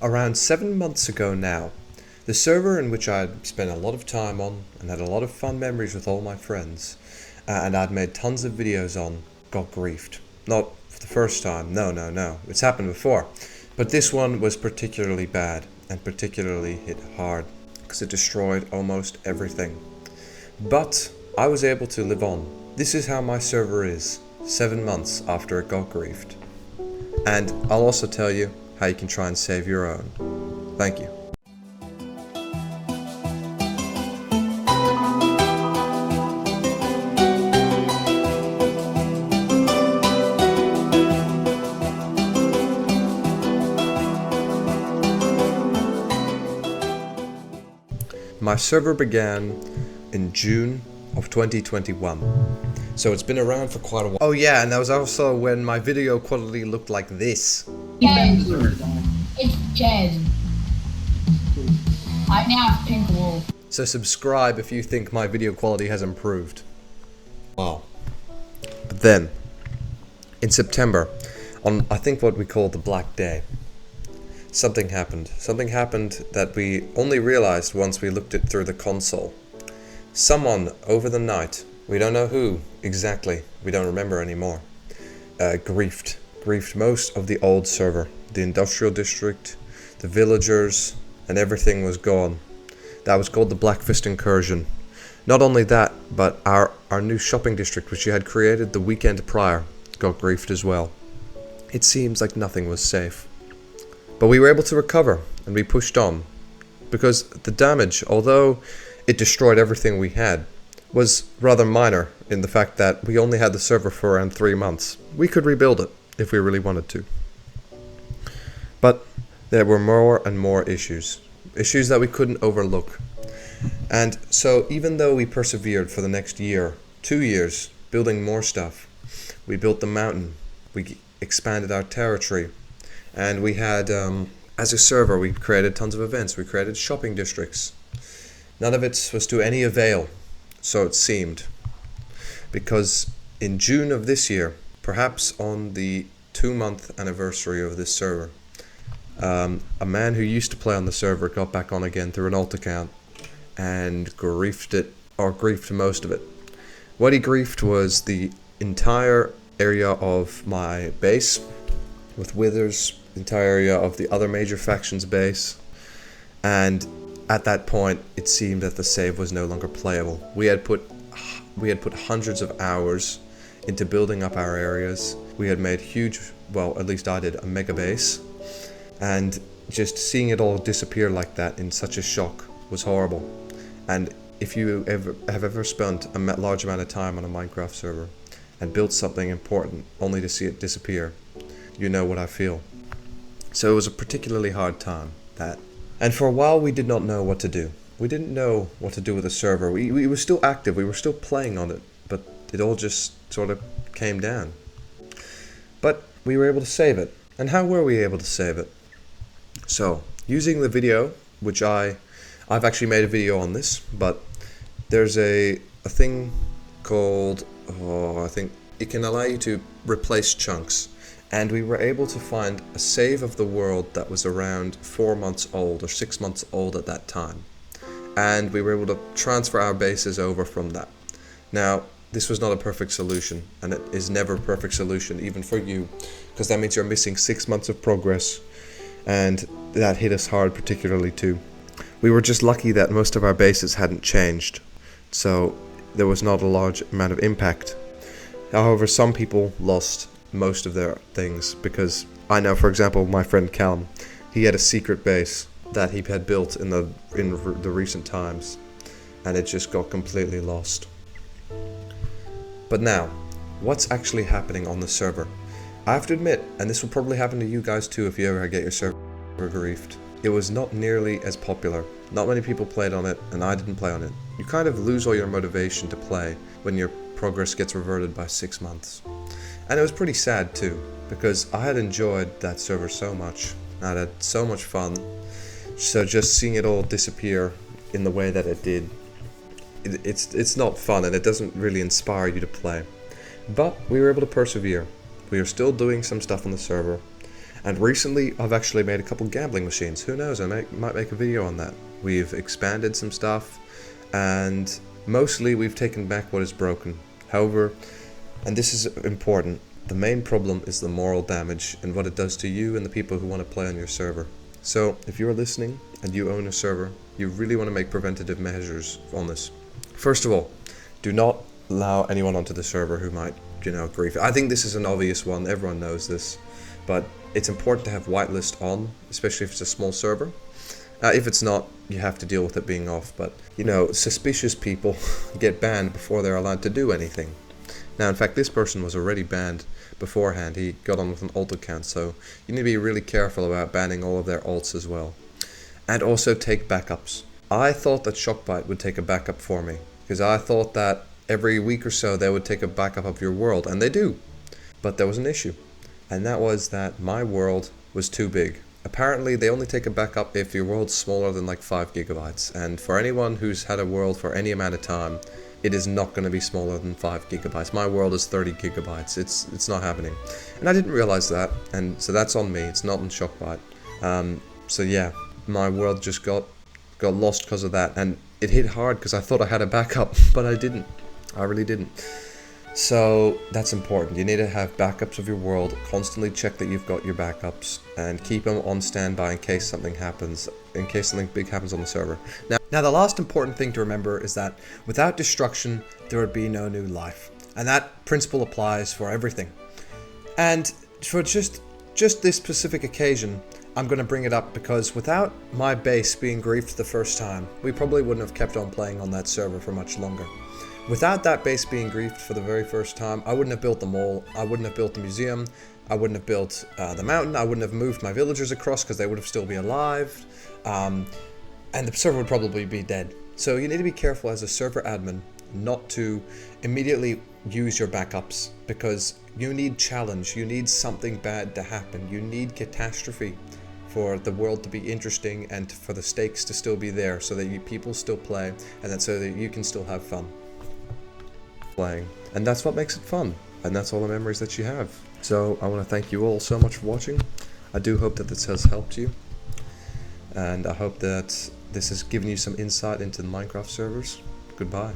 Around 7 months ago now, the server in which I'd spent a lot of time on and had a lot of fun memories with all my friends, and I'd made tons of videos on, got griefed. Not for the first time, no, it's happened before. But this one was particularly bad, and particularly hit hard, because it destroyed almost everything. But I was able to live on. This is how my server is, 7 months after it got griefed. And I'll also tell you how you can try and save your own. Thank you. My server began in June of 2021, so it's been around for quite a while. Oh yeah, and that was also when my video quality looked like this. It's dead. I now have pink wool. So subscribe if you think my video quality has improved. Wow. But then, in September, on I think what we call the Black Day, something happened. Something happened that we only realized once we looked it through the console. Someone over the night, we don't know who exactly, we don't remember anymore, griefed most of the old server, the industrial district, the villagers, and everything was gone. That was called the Black Fist Incursion. Not only that, but our new shopping district, which you had created the weekend prior, got griefed as well. It seems like nothing was safe. But we were able to recover, and we pushed on, because the damage, although it destroyed everything we had, was rather minor in the fact that we only had the server for around 3 months. We could rebuild it if we really wanted to. But there were more and more issues that we couldn't overlook. And so even though we persevered for the next year, 2 years, building more stuff, we built the mountain, we expanded our territory, and we had, as a server, we created tons of events, we created shopping districts. None of it was to any avail, so it seemed. Because in June of this year, perhaps on the 2-month anniversary of this server, a man who used to play on the server got back on again through an alt account and griefed most of it. What he griefed was the entire area of my base with Withers, the entire area of the other major factions base, and at that point it seemed that the save was no longer playable. We had put hundreds of hours into building up our areas. We had made huge, well, at least I did, a mega base, and just seeing it all disappear like that in such a shock was horrible. And if you have ever spent a large amount of time on a Minecraft server and built something important only to see it disappear, you know what I feel. So it was a particularly hard time, that. And for a while we did not know what to do. We didn't know what to do with the server. We were still active, we were still playing on it, but it all just sort of came down. But we were able to save it. And how were we able to save it? So, using the video, which I've actually made a video on this, but there's a thing called, I think it can allow you to replace chunks. And we were able to find a save of the world that was around 4 months old or 6 months old at that time. And we were able to transfer our bases over from that. Now, this was not a perfect solution, and it is never a perfect solution, even for you, because that means you're missing 6 months of progress, and that hit us hard particularly too. We were just lucky that most of our bases hadn't changed, so there was not a large amount of impact. However, some people lost most of their things, because I know, for example, my friend Callum, he had a secret base that he had built in the recent times, and it just got completely lost. But now, what's actually happening on the server? I have to admit, and this will probably happen to you guys too if you ever get your server griefed, it was not nearly as popular. Not many people played on it, and I didn't play on it. You kind of lose all your motivation to play when your progress gets reverted by 6 months. And it was pretty sad too, because I had enjoyed that server so much, and I had so much fun, so just seeing it all disappear in the way that it did, it's not fun, and it doesn't really inspire you to play. But we were able to persevere. We are still doing some stuff on the server, And recently, I've actually made a couple gambling machines. Who knows, I might make a video on that. We've expanded some stuff, and mostly we've taken back what is broken. However, and this is important, the main problem is the moral damage and what it does to you and the people who want to play on your server. So, if you're listening and you own a server, you really want to make preventative measures on this. First of all, do not allow anyone onto the server who might, grief. I think this is an obvious one, everyone knows this, but it's important to have whitelist on, especially if it's a small server. If it's not, you have to deal with it being off, but, suspicious people get banned before they're allowed to do anything. Now, in fact, this person was already banned beforehand. He got on with an alt account, so you need to be really careful about banning all of their alts as well. And also take backups. I thought that Shockbite would take a backup for me, because I thought that every week or so they would take a backup of your world, and they do. But there was an issue, and that was that my world was too big. Apparently, they only take a backup if your world's smaller than like 5 gigabytes, and for anyone who's had a world for any amount of time, it is not going to be smaller than 5 gigabytes. My world is 30 gigabytes. It's not happening. And I didn't realize that, and so that's on me. It's not on Shockbite. So yeah, my world just got lost because of that, and it hit hard because I thought I had a backup, but I didn't. I really didn't. So that's important. You need to have backups of your world, constantly check that you've got your backups, and keep them on standby in case something happens, in case something big happens on the server. Now the last important thing to remember is that without destruction, there would be no new life. And that principle applies for everything. And for just this specific occasion, I'm going to bring it up because without my base being griefed the first time, we probably wouldn't have kept on playing on that server for much longer. Without that base being griefed for the very first time, I wouldn't have built the mall, I wouldn't have built the museum, I wouldn't have built the mountain, I wouldn't have moved my villagers across because they would have still be alive, and the server would probably be dead. So you need to be careful as a server admin not to immediately use your backups, because you need challenge, you need something bad to happen, you need catastrophe for the world to be interesting and for the stakes to still be there so that people still play and that so that you can still have fun playing. And that's what makes it fun, and that's all the memories that you have. So I want to thank you all so much for watching. I do hope that this has helped you, and I hope that this has given you some insight into the Minecraft servers. Goodbye.